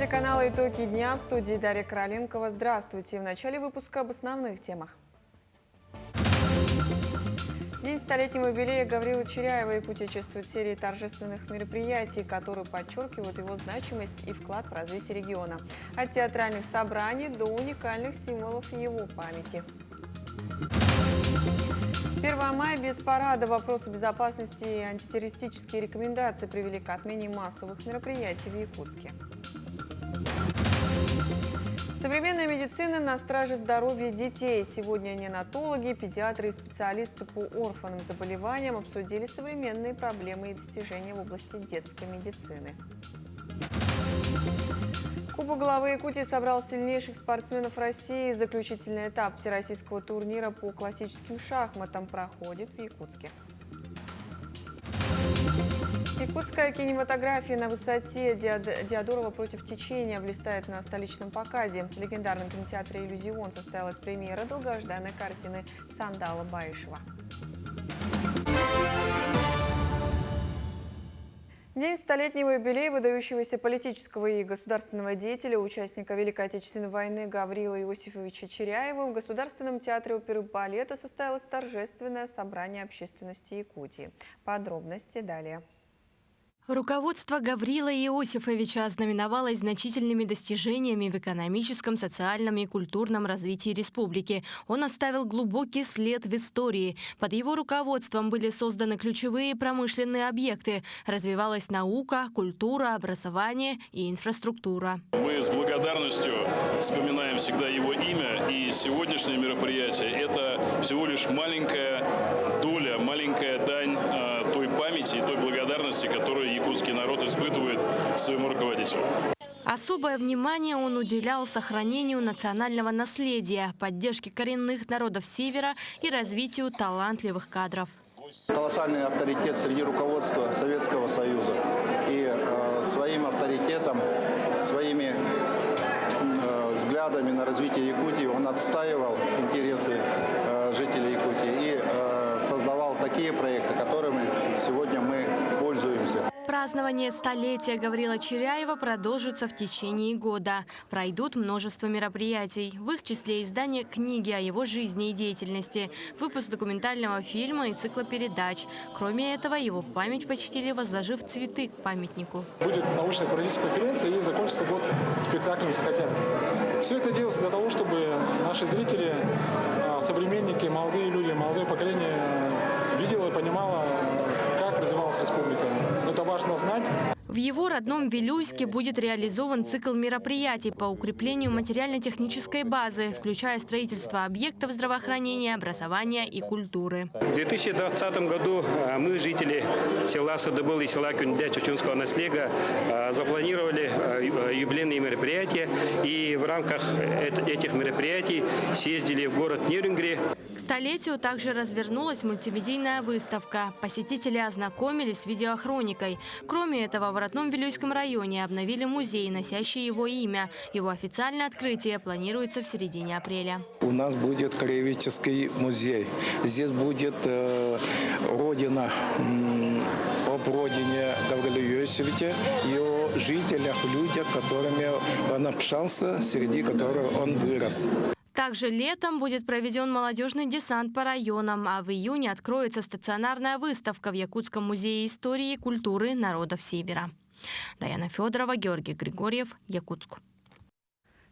телеканала «Итоги дня», в студии Дарья Короленкова. Здравствуйте. В начале выпуска об основных темах. День столетнего юбилея Гаврилы Чиряева. Якутия чествует серии торжественных мероприятий, которые подчеркивают его значимость и вклад в развитие региона. От театральных собраний до уникальных символов его памяти. 1 мая без парада. Вопросы безопасности и антитеррористические рекомендации привели к отмене массовых мероприятий в Якутске. Современная медицина на страже здоровья детей. Сегодня неонатологи, педиатры и специалисты по орфанным заболеваниям обсудили современные проблемы и достижения в области детской медицины. Кубок главы Якутии собрал сильнейших спортсменов России. Заключительный этап всероссийского турнира по классическим шахматам проходит в Якутске. Якутская кинематография на высоте. Диодорова против течения блистает на столичном показе. В легендарном кинотеатре «Иллюзион» состоялась премьера долгожданной картины Сандала Баишева. День столетнего юбилея выдающегося политического и государственного деятеля, участника Великой Отечественной войны Гаврила Иосифовича Чиряева в Государственном театре оперы и балета состоялось торжественное собрание общественности Якутии. Подробности далее. Руководство Гаврила Иосифовича ознаменовалось значительными достижениями в экономическом, социальном и культурном развитии республики. Он оставил глубокий след в истории. Под его руководством были созданы ключевые промышленные объекты. Развивалась наука, культура, образование и инфраструктура. Мы с благодарностью вспоминаем всегда его имя. И сегодняшнее мероприятие – это всего лишь маленькая доля, маленькая дань той памяти и той благодарности, которую якутский народ испытывает к своему руководителю. Особое внимание он уделял сохранению национального наследия, поддержке коренных народов Севера и развитию талантливых кадров. Колоссальный авторитет среди руководства Советского Союза. И своим авторитетом, своими взглядами на развитие Якутии он отстаивал интересы жителей Якутии и создавал такие проекты, которыми сегодня мы пользуемся. Празднование столетия Гаврила Чиряева продолжится в течение года. Пройдут множество мероприятий. В их числе издание книги о его жизни и деятельности, выпуск документального фильма и цикла передач. Кроме этого, его память почтили, возложив цветы к памятнику. Будет научно-практическая конференция и закончится год спектаклем «Сахатян». Все это делается для того, чтобы наши зрители, современники, молодые люди, молодое поколение видело и понимало, как развивалась республика. Это важно знать. В его родном Вилюйске будет реализован цикл мероприятий по укреплению материально-технической базы, включая строительство объектов здравоохранения, образования и культуры. В 2020 году мы, жители села Садыбыл и села Кюндя Чучунского наследия, запланировали юбилейные мероприятия и в рамках этих мероприятий съездили в город Нюрнберг. К столетию также развернулась мультимедийная выставка. Посетители ознакомились с видеохроникой. Кроме этого, в родном Вилюйском районе обновили музей, носящий его имя. Его официальное открытие планируется в середине апреля. У нас будет краеведческий музей. Здесь будет родина об родине Гаврила Иосифовича и о жителях, людях, которыми он общался, среди которых он вырос. Также летом будет проведен молодежный десант по районам, а в июне откроется стационарная выставка в Якутском музее истории и культуры народов Севера. Даяна Федорова, Георгий Григорьев, Якутск.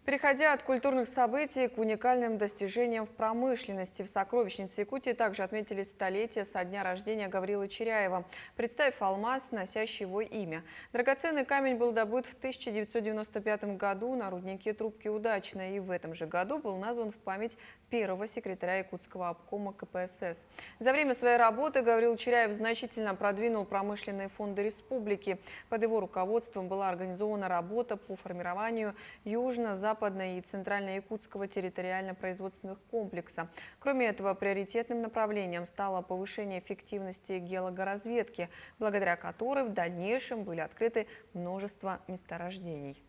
Переходя от культурных событий к уникальным достижениям в промышленности, в сокровищнице Якутии также отметили столетие со дня рождения Гаврилы Чиряева, представив алмаз, носящий его имя. Драгоценный камень был добыт в 1995 году на руднике Трубки Удачной, и в этом же году был назван в память первого секретаря Якутского обкома КПСС. За время своей работы Гаврил Чиряев значительно продвинул промышленные фонды республики. Под его руководством была организована работа по формированию южно-западного и центрально-якутского территориально-производственных комплекса. Кроме этого, приоритетным направлением стало повышение эффективности геологоразведки, благодаря которой в дальнейшем были открыты множество месторождений.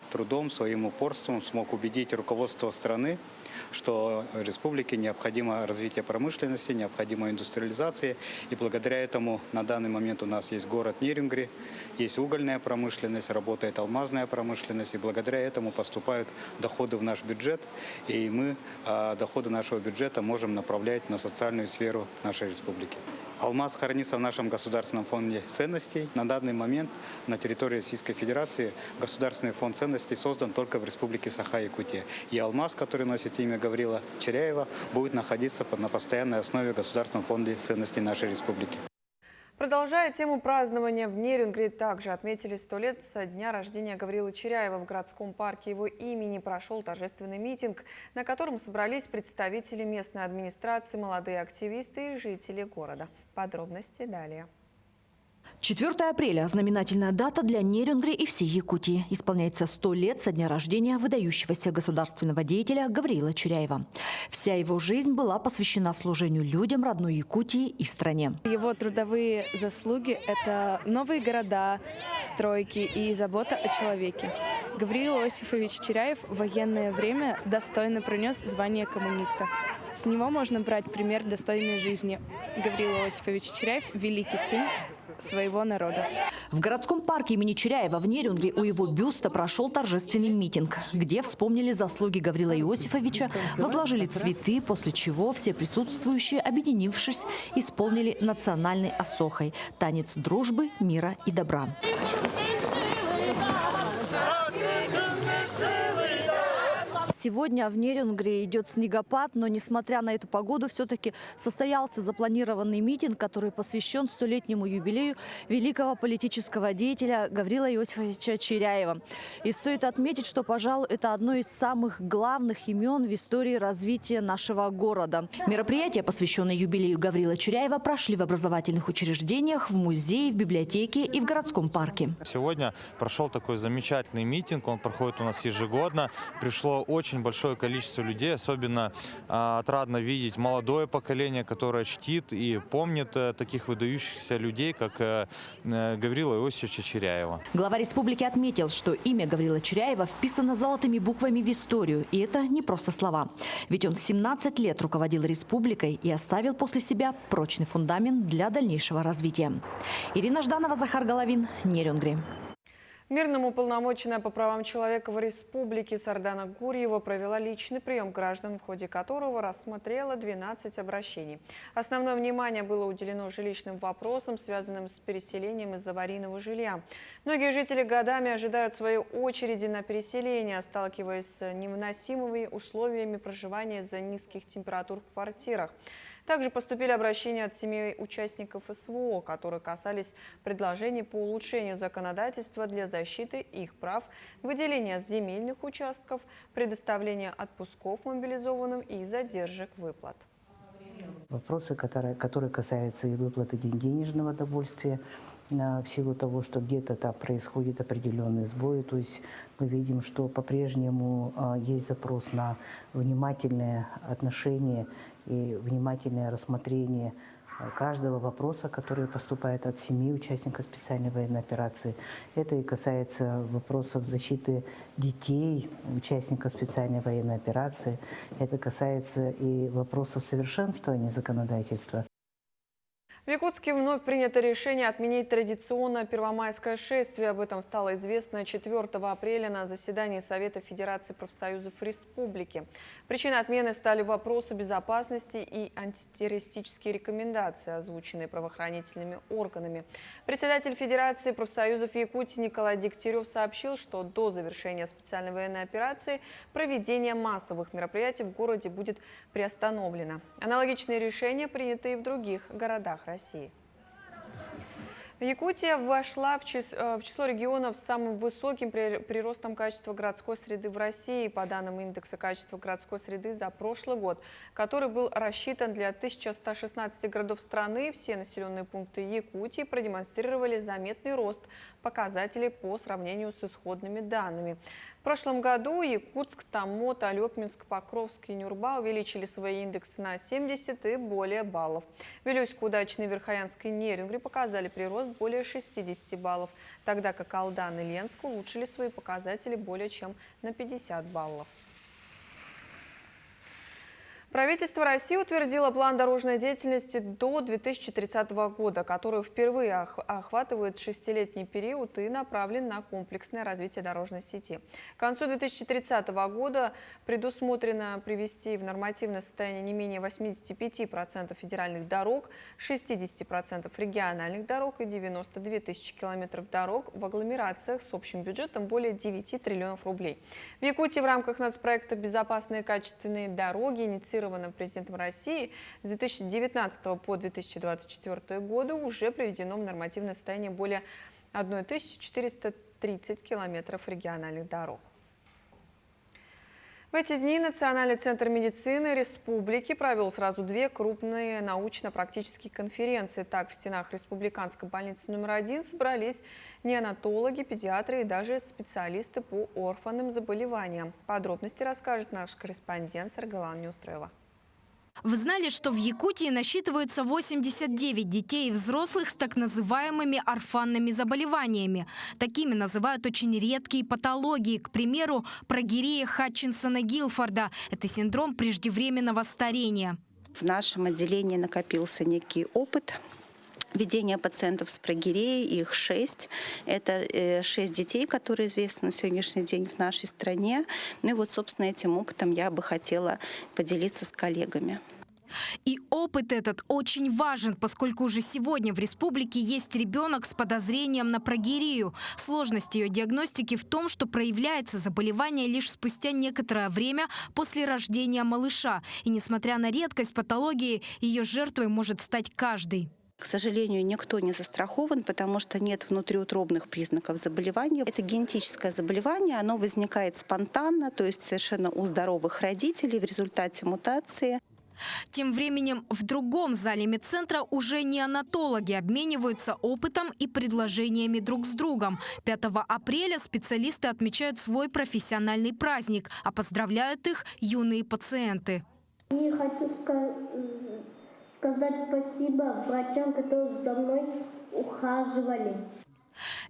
трудом, своим упорством смог убедить руководство страны, что республике необходимо развитие промышленности, необходима индустриализация. И благодаря этому на данный момент у нас есть город Нерюнгри, есть угольная промышленность, работает алмазная промышленность. И благодаря этому поступают доходы в наш бюджет. И мы доходы нашего бюджета можем направлять на социальную сферу нашей республики. Алмаз хранится в нашем государственном фонде ценностей. На данный момент на территории Российской Федерации государственный фонд ценностей создан только в республике Саха-Якутия. И алмаз, который носит имя Гаврила Чиряева, будет находиться на постоянной основе в Государственном фонде ценностей нашей республики. Продолжая тему празднования, в Нерюнгри также отметили 100 лет со дня рождения Гаврилы Чиряева. В городском парке его имени прошел торжественный митинг, на котором собрались представители местной администрации, молодые активисты и жители города. Подробности далее. 4 апреля – знаменательная дата для Нерюнгри и всей Якутии. Исполняется 100 лет со дня рождения выдающегося государственного деятеля Гаврила Чиряева. Вся его жизнь была посвящена служению людям родной Якутии и стране. Его трудовые заслуги – это новые города, стройки и забота о человеке. Гаврил Иосифович Чиряев в военное время достойно пронес звание коммуниста. С него можно брать пример достойной жизни. Гаврил Иосифович Чиряев – великий сын своего народа. В городском парке имени Чиряева в Нерюнгри у его бюста прошел торжественный митинг, где вспомнили заслуги Гаврила Иосифовича, возложили цветы, после чего все присутствующие, объединившись, исполнили национальной осохой – танец дружбы, мира и добра. Сегодня в Нерюнгри идет снегопад, но несмотря на эту погоду, все-таки состоялся запланированный митинг, который посвящен 100-летнему юбилею великого политического деятеля Гаврила Иосифовича Чиряева. И стоит отметить, что, пожалуй, это одно из самых главных имен в истории развития нашего города. Мероприятия, посвященные юбилею Гаврила Чиряева, прошли в образовательных учреждениях, в музее, в библиотеке и в городском парке. Сегодня прошел такой замечательный митинг, он проходит у нас ежегодно. Пришло очень большое количество людей, особенно отрадно видеть молодое поколение, которое чтит и помнит таких выдающихся людей, как Гаврила Иосифовича Чиряева. Глава республики отметил, что имя Гаврила Чиряева вписано золотыми буквами в историю, и это не просто слова. Ведь он 17 лет руководил республикой и оставил после себя прочный фундамент для дальнейшего развития. Ирина Жданова, Захар Головин, Нерюнгри. Мирному уполномоченная по правам человека в республике Сардана Гурьева провела личный прием граждан, в ходе которого рассмотрела 12 обращений. Основное внимание было уделено жилищным вопросам, связанным с переселением из аварийного жилья. Многие жители годами ожидают своей очереди на переселение, сталкиваясь с невыносимыми условиями проживания из-за низких температур в квартирах. Также поступили обращения от семей участников СВО, которые касались предложений по улучшению законодательства для защиты их прав, выделения земельных участков, предоставления отпусков мобилизованным и задержек выплат. Вопросы, которые касаются и выплаты денежного довольствия, в силу того, что где-то там происходит определенные сбои. То есть мы видим, что по-прежнему есть запрос на внимательное отношение и внимательное рассмотрение каждого вопроса, который поступает от семьи участников специальной военной операции. Это и касается вопросов защиты детей, участников специальной военной операции. Это касается и вопросов совершенствования законодательства. В Якутске вновь принято решение отменить традиционное первомайское шествие. Об этом стало известно 4 апреля на заседании Совета Федерации профсоюзов республики. Причиной отмены стали вопросы безопасности и антитеррористические рекомендации, озвученные правоохранительными органами. Председатель Федерации профсоюзов Якутии Николай Дегтярев сообщил, что до завершения специальной военной операции проведение массовых мероприятий в городе будет приостановлено. Аналогичные решения приняты и в других городах России. Якутия вошла в число регионов с самым высоким приростом качества городской среды в России. По данным индекса качества городской среды за прошлый год, который был рассчитан для 1116 городов страны, все населенные пункты Якутии продемонстрировали заметный рост показателей по сравнению с исходными данными. В прошлом году Якутск, Томот, Алепминск, Покровск и Нюрба увеличили свои индексы на 70 и более баллов. Вилюйск, Удачный, Верхоянск и Нерюнгри показали прирост более 60 баллов, тогда как Алдан и Ленск улучшили свои показатели более чем на 50 баллов. Правительство России утвердило план дорожной деятельности до 2030 года, который впервые охватывает 6-летний период и направлен на комплексное развитие дорожной сети. К концу 2030 года предусмотрено привести в нормативное состояние не менее 85% федеральных дорог, 60% региональных дорог и 92 тысячи километров дорог в агломерациях с общим бюджетом более 9 триллионов рублей. В Якутии в рамках нацпроекта «Безопасные и качественные дороги» инициировано президентом России с 2019 по 2024 годы уже приведено в нормативное состояние более 1430 километров региональных дорог. В эти дни Национальный центр медицины республики провел сразу 2 крупные научно-практические конференции. Так, в стенах Республиканской больницы номер 1 собрались неонатологи, педиатры и даже специалисты по орфанным заболеваниям. Подробности расскажет наш корреспондент Саргалан Неустроева. Вы знали, что в Якутии насчитывается 89 детей и взрослых с так называемыми орфанными заболеваниями. Такими называют очень редкие патологии. К примеру, прогирия Хатчинсона-Гилфорда. Это синдром преждевременного старения. В нашем отделении накопился некий опыт ведения пациентов с прогиреей, их 6. Это 6 детей, которые известны на сегодняшний день в нашей стране. Ну и вот, собственно, этим опытом я бы хотела поделиться с коллегами. И опыт этот очень важен, поскольку уже сегодня в республике есть ребенок с подозрением на прогирию. Сложность ее диагностики в том, что проявляется заболевание лишь спустя некоторое время после рождения малыша. И несмотря на редкость патологии, ее жертвой может стать каждый. К сожалению, никто не застрахован, потому что нет внутриутробных признаков заболевания. Это генетическое заболевание, оно возникает спонтанно, то есть совершенно у здоровых родителей в результате мутации. Тем временем в другом зале медцентра уже неонатологи обмениваются опытом и предложениями друг с другом. 5 апреля специалисты отмечают свой профессиональный праздник, а поздравляют их юные пациенты. И хочу сказать спасибо врачам, которые за мной ухаживали.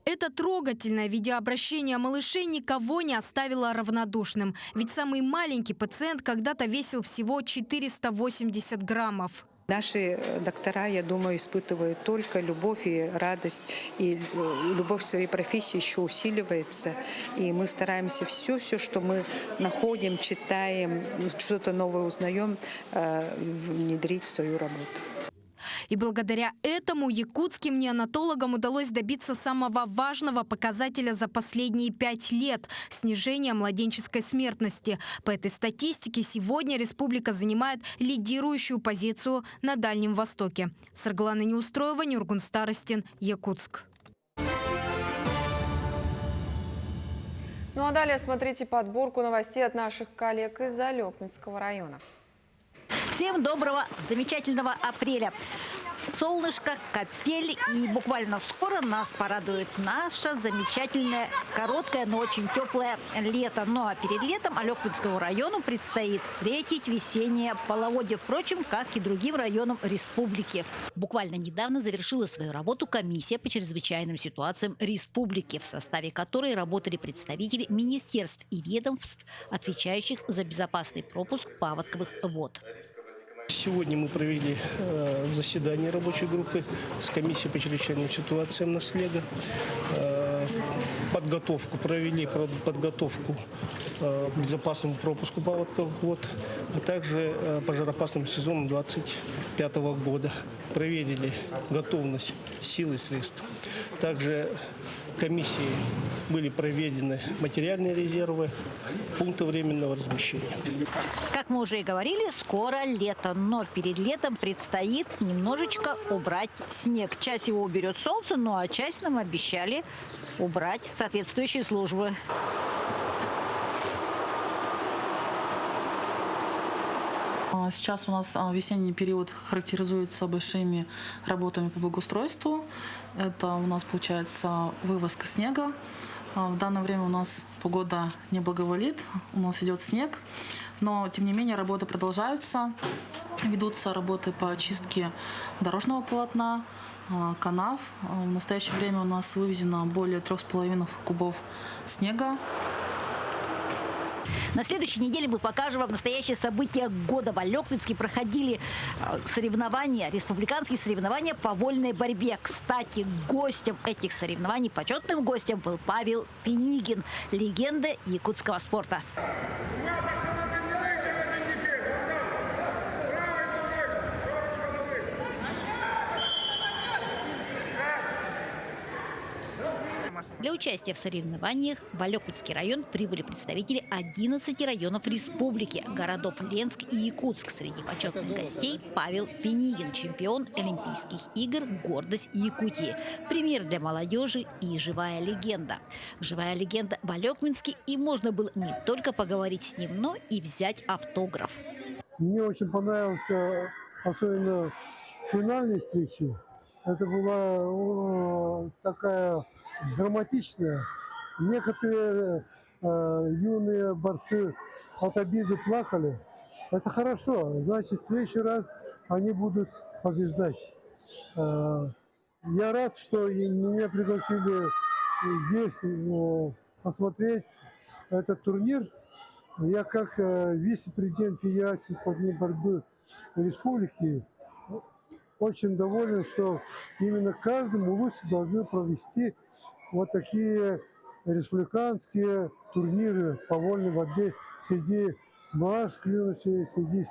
Это трогательное видеообращение малышей никого не оставило равнодушным. Ведь самый маленький пациент когда-то весил всего 480 граммов. Наши доктора, я думаю, испытывают только любовь и радость. И любовь к своей профессии еще усиливается. И мы стараемся все, что мы находим, читаем, что-то новое узнаем, внедрить в свою работу. И благодаря этому якутским неонатологам удалось добиться самого важного показателя за последние 5 лет – снижения младенческой смертности. По этой статистике сегодня республика занимает лидирующую позицию на Дальнем Востоке. Саргалана Неустроева, Нюргун Старостин, Якутск. Ну а далее смотрите подборку новостей от наших коллег из Алёпинского района. Всем доброго, замечательного апреля. Солнышко, капель, и буквально скоро нас порадует наше замечательное, короткое, но очень теплое лето. Ну а перед летом Алёпинскому району предстоит встретить весеннее половодье, впрочем, как и другим районам республики. Буквально недавно завершила свою работу комиссия по чрезвычайным ситуациям республики, в составе которой работали представители министерств и ведомств, отвечающих за безопасный пропуск паводковых вод. Сегодня мы провели заседание рабочей группы с комиссией по чрезвычайным ситуациям на СЛЕГа. Провели подготовку к безопасному пропуску паводковых вод, а также пожароопасному сезону 2025 года. Проверили готовность сил и средств. Также комиссией были проведены материальные резервы, пункты временного размещения. Как мы уже и говорили, скоро лето, но перед летом предстоит немножечко убрать снег. Часть его уберет солнце, ну а часть нам обещали убрать соответствующие службы. Сейчас у нас весенний период характеризуется большими работами по благоустройству. Это у нас получается вывозка снега. В данное время у нас погода не благоволит, у нас идет снег, но тем не менее работы продолжаются. Ведутся работы по очистке дорожного полотна, канав. В настоящее время у нас вывезено более 3,5 кубов снега. На следующей неделе мы покажем вам настоящее событие года. В Алекминске проходили соревнования, республиканские соревнования по вольной борьбе. Кстати, гостем этих соревнований, почетным гостем был Павел Пенигин, легенда якутского спорта. Для участия в соревнованиях в Алекминский район прибыли представители 11 районов республики, городов Ленск и Якутск. Среди почетных гостей Павел Пенигин, чемпион Олимпийских игр «Гордость Якутии». Пример для молодежи и живая легенда. Живая легенда в Алекминске, и можно было не только поговорить с ним, но и взять автограф. Мне очень понравился особенно финальная встреча. Это была такая драматичная. Некоторые юные борцы от обиды плакали. Это хорошо. Значит, в следующий раз они будут побеждать. Я рад, что меня пригласили здесь посмотреть этот турнир. Я как вице-президент Федерации спортивной борьбы республики очень доволен, что именно каждому лучше должны провести вот такие республиканские турниры по вольной борьбе среди младших юношей, среди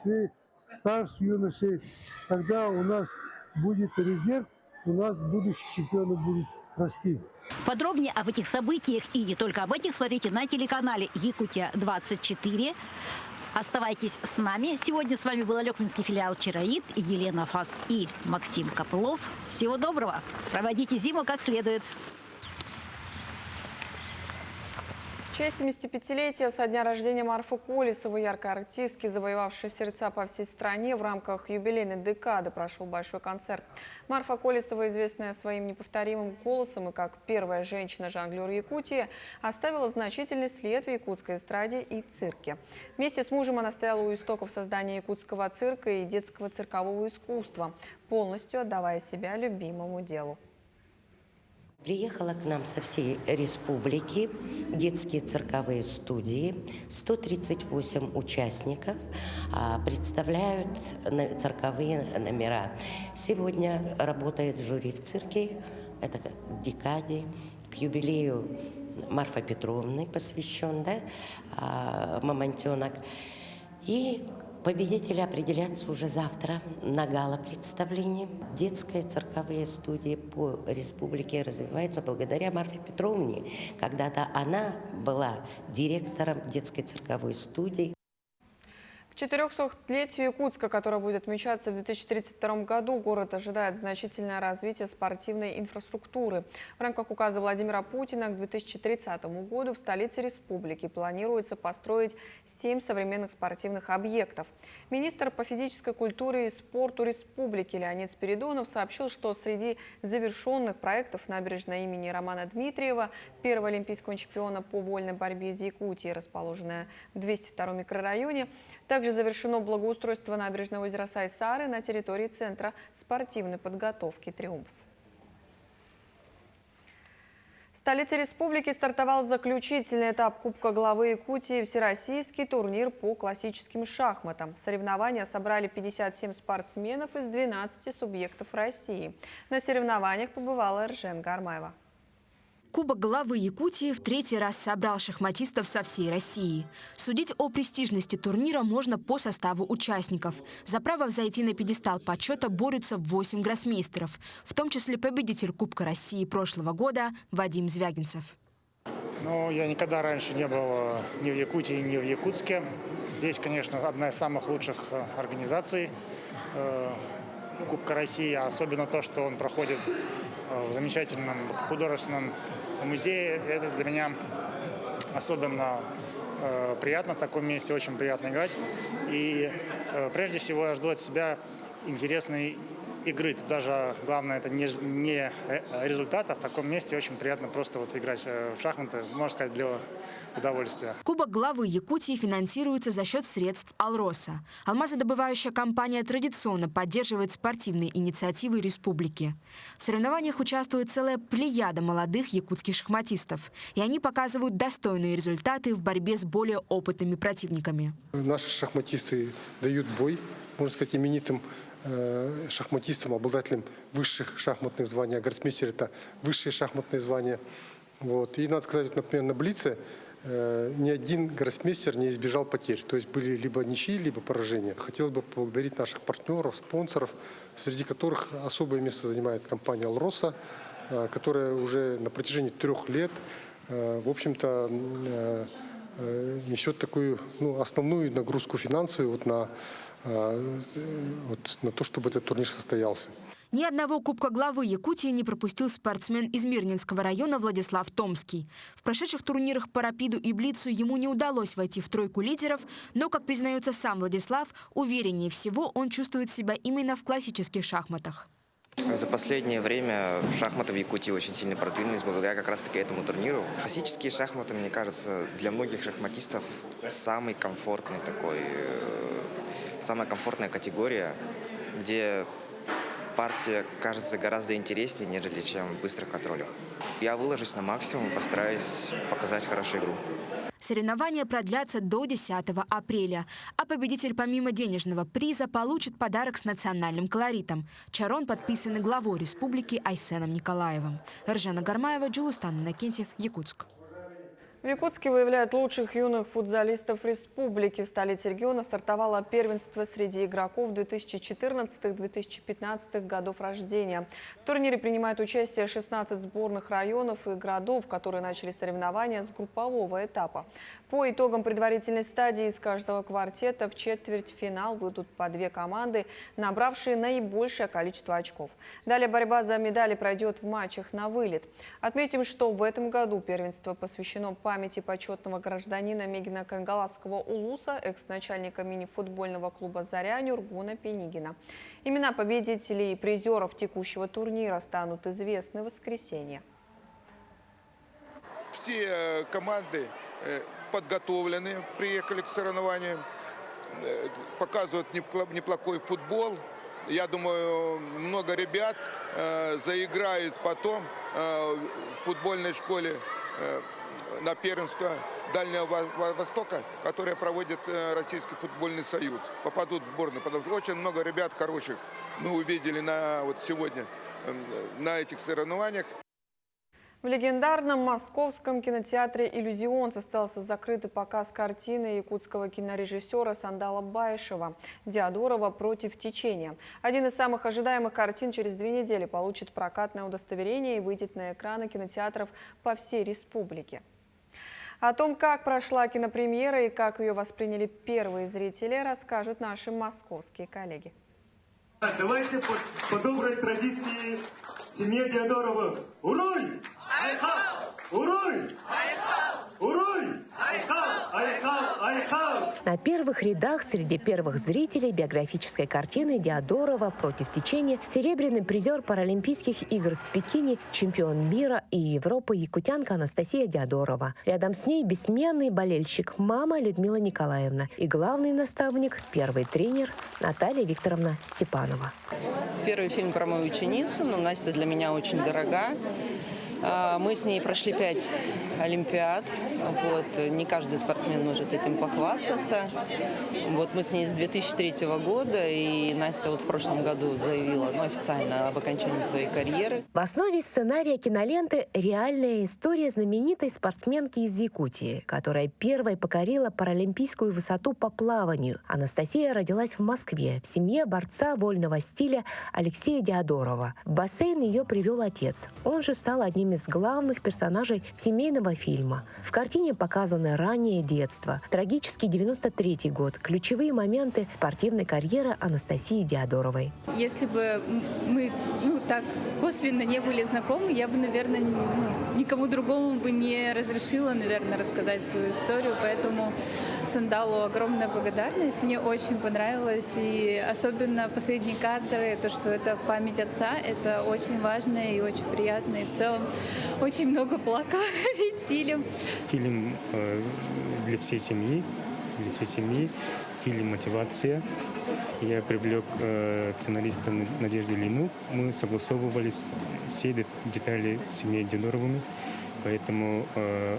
старших юношей. Тогда у нас будет резерв, у нас будущие чемпионы будут расти. Подробнее об этих событиях и не только об этих смотрите на телеканале «Якутия-24». Оставайтесь с нами. Сегодня с вами был Алекминский филиал «Чароид», Елена Фаст и Максим Копылов. Всего доброго. Проводите зиму как следует. В честь 75-летия со дня рождения Марфы Колесовой, яркой артистки, завоевавшей сердца по всей стране, в рамках юбилейной декады прошел большой концерт. Марфа Колесова, известная своим неповторимым голосом и как первая женщина-жонглер Якутии, оставила значительный след в якутской эстраде и цирке. Вместе с мужем она стояла у истоков создания якутского цирка и детского циркового искусства, полностью отдавая себя любимому делу. Приехала к нам со всей республики детские цирковые студии. 138 участников представляют цирковые номера. Сегодня работает жюри в цирке. Это к декаде, к юбилею Марфы Петровны посвящен, да, мамонтенок. И победители определятся уже завтра на гала-представлении. Детские цирковые студии по республике развиваются благодаря Марфе Петровне. Когда-то она была директором детской цирковой студии. К 400-летию Якутска, которое будет отмечаться в 2032 году, город ожидает значительное развитие спортивной инфраструктуры. В рамках указа Владимира Путина к 2030 году в столице республики планируется построить 7 современных спортивных объектов. Министр по физической культуре и спорту республики Леонид Спиридонов сообщил, что среди завершенных проектов набережная имени Романа Дмитриева, первого олимпийского чемпиона по вольной борьбе из Якутии, расположенная в 202 микрорайоне, также завершено благоустройство набережного озера Сайсары на территории Центра спортивной подготовки «Триумф». В столице республики стартовал заключительный этап Кубка главы Якутии – всероссийский турнир по классическим шахматам. Соревнования собрали 57 спортсменов из 12 субъектов России. На соревнованиях побывала Эржен Гармаева. Кубок главы Якутии в 3-й раз собрал шахматистов со всей России. Судить о престижности турнира можно по составу участников. За право взойти на пьедестал почета борются 8 гроссмейстеров, в том числе победитель Кубка России прошлого года Вадим Звягинцев. Я никогда раньше не был ни в Якутии, ни в Якутске. Здесь, конечно, одна из самых лучших организаций Кубка России, особенно то, что он проходит в замечательном художественном музее. Это для меня особенно приятно в таком месте, очень приятно играть. И прежде всего я жду от себя интересный игры. Тут даже главное это не результат, а в таком месте очень приятно просто вот играть в шахматы, можно сказать, для удовольствия. Кубок главы Якутии финансируется за счет средств «Алроса». Алмазодобывающая компания традиционно поддерживает спортивные инициативы республики. В соревнованиях участвует целая плеяда молодых якутских шахматистов. И они показывают достойные результаты в борьбе с более опытными противниками. Наши шахматисты дают бой, можно сказать, именитым шахматистам, обладателям высших шахматных званий. Гроссмейстер – это высшее шахматное звание. Вот. И надо сказать, например, на Блице ни один гроссмейстер не избежал потерь. То есть были либо ничьи, либо поражения. Хотелось бы поблагодарить наших партнеров, спонсоров, среди которых особое место занимает компания «Алроса», которая уже на протяжении 3 лет, в общем-то, несет такую основную нагрузку финансовую на то, чтобы этот турнир состоялся. Ни одного Кубка главы Якутии не пропустил спортсмен из Мирнинского района Владислав Томский. В прошедших турнирах по рапиду и блицу ему не удалось войти в тройку лидеров, но, как признается сам Владислав, увереннее всего он чувствует себя именно в классических шахматах. За последнее время шахматы в Якутии очень сильно продвинулись благодаря как раз-таки этому турниру. Классические шахматы, мне кажется, для многих шахматистов самая комфортная категория, где партия кажется гораздо интереснее, нежели чем в быстрых контролях. Я выложусь на максимум, постараюсь показать хорошую игру. Соревнования продлятся до 10 апреля, а победитель помимо денежного приза получит подарок с национальным колоритом – чарон, подписанный главой республики Айсеном Николаевым. Ржана Гармаева, Джулустан Иннокентьев, Якутск. В Якутске выявляют лучших юных футзалистов республики. В столице региона стартовало первенство среди игроков 2014-2015 годов рождения. В турнире принимают участие 16 сборных районов и городов, которые начали соревнования с группового этапа. По итогам предварительной стадии из каждого квартета в четвертьфинал выйдут по 2 команды, набравшие наибольшее количество очков. Далее борьба за медали пройдет в матчах на вылет. Отметим, что в этом году первенство посвящено памяти почетного гражданина Мегино-Кангаласского улуса, экс-начальника мини-футбольного клуба «Заря» Нюргуна Пенигина. Имена победителей и призеров текущего турнира станут известны в воскресенье. Все команды подготовлены, приехали к соревнованиям, показывают неплохой футбол. Я думаю, много ребят заиграют потом в футбольной школе на первенство Дальнего Востока, которое проводит Российский футбольный союз. Попадут в сборную, потому что очень много ребят хороших мы увидели сегодня на этих соревнованиях. В легендарном московском кинотеатре «Иллюзион» состоялся закрытый показ картины якутского кинорежиссера Сандала Байшева «Диодорова против течения». Один из самых ожидаемых картин через 2 недели получит прокатное удостоверение и выйдет на экраны кинотеатров по всей республике. О том, как прошла кинопремьера и как ее восприняли первые зрители, расскажут наши московские коллеги. Давайте по доброй традиции семье Диодоровых. Уруй! Айхал! Уруй! Айхал! Уруй! Айхал! Айхал! Айхал! На первых рядах среди первых зрителей биографической картины «Диодорова против течения» серебряный призер Паралимпийских игр в Пекине, чемпион мира и Европы якутянка Анастасия Диодорова. Рядом с ней бессменный болельщик мама Людмила Николаевна и главный наставник, первый тренер Наталья Викторовна Степанова. Первый фильм про мою ученицу, но Настя для меня очень дорога. Мы с ней прошли 5 олимпиад. Не каждый спортсмен может этим похвастаться. Мы с ней с 2003 года, и Настя в прошлом году заявила официально об окончании своей карьеры. В основе сценария киноленты реальная история знаменитой спортсменки из Якутии, которая первой покорила паралимпийскую высоту по плаванию. Анастасия родилась в Москве в семье борца вольного стиля Алексея Диодорова. В бассейн ее привел отец. Он же стал одним из главных персонажей семейного фильма. В картине показано раннее детство, трагический 93-й год, ключевые моменты спортивной карьеры Анастасии Диодоровой. Если бы мы так косвенно не были знакомы, я бы, наверное, никому другому бы не разрешила, наверное, рассказать свою историю. Поэтому Сандалу огромная благодарность. Мне очень понравилось. И особенно последние кадры, то, что это память отца, это очень важно и очень приятно. И в целом очень много плакала весь фильм. Фильм для всей семьи. Фильм «Мотивация». Я привлек сценариста Надежду Лину. Мы согласовывали все детали с семьей Дидоровыми, поэтому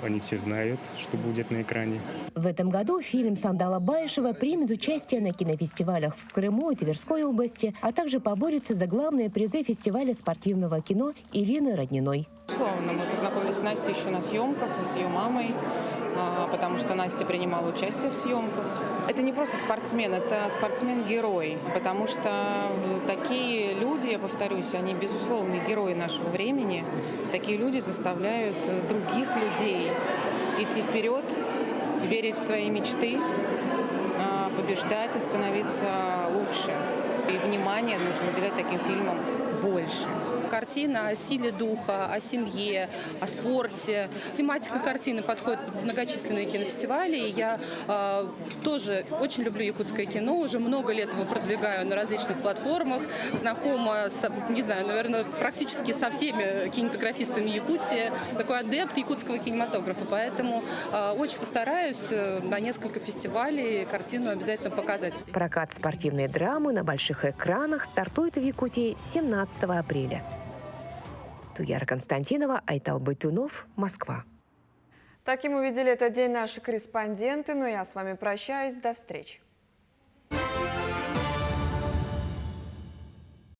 они все знают, что будет на экране. В этом году фильм Сандала Баишева примет участие на кинофестивалях в Крыму и Тверской области, а также поборется за главные призы фестиваля спортивного кино Ирины Родниной. Безусловно, мы познакомились с Настей еще на съемках и с ее мамой, потому что Настя принимала участие в съемках. Это не просто спортсмен, это спортсмен-герой, потому что такие люди, я повторюсь, они безусловные герои нашего времени. Такие люди заставляют других людей идти вперед, верить в свои мечты, побеждать и становиться лучше. И внимание нужно уделять таким фильмам больше. Картина о силе духа, о семье, о спорте. Тематика картины подходит под многочисленные кинофестивали. И я тоже очень люблю якутское кино. Уже много лет его продвигаю на различных платформах. Знакома, не знаю, наверное, практически со всеми кинематографистами Якутии. Такой адепт якутского кинематографа. Поэтому очень постараюсь на несколько фестивалей картину обязательно показать. Прокат спортивной драмы на больших экранах стартует в Якутии 17 апреля. Туяра Константинова, Айтал Байтунов, Москва. Таким увидели этот день наши корреспонденты. Но я с вами прощаюсь. До встречи.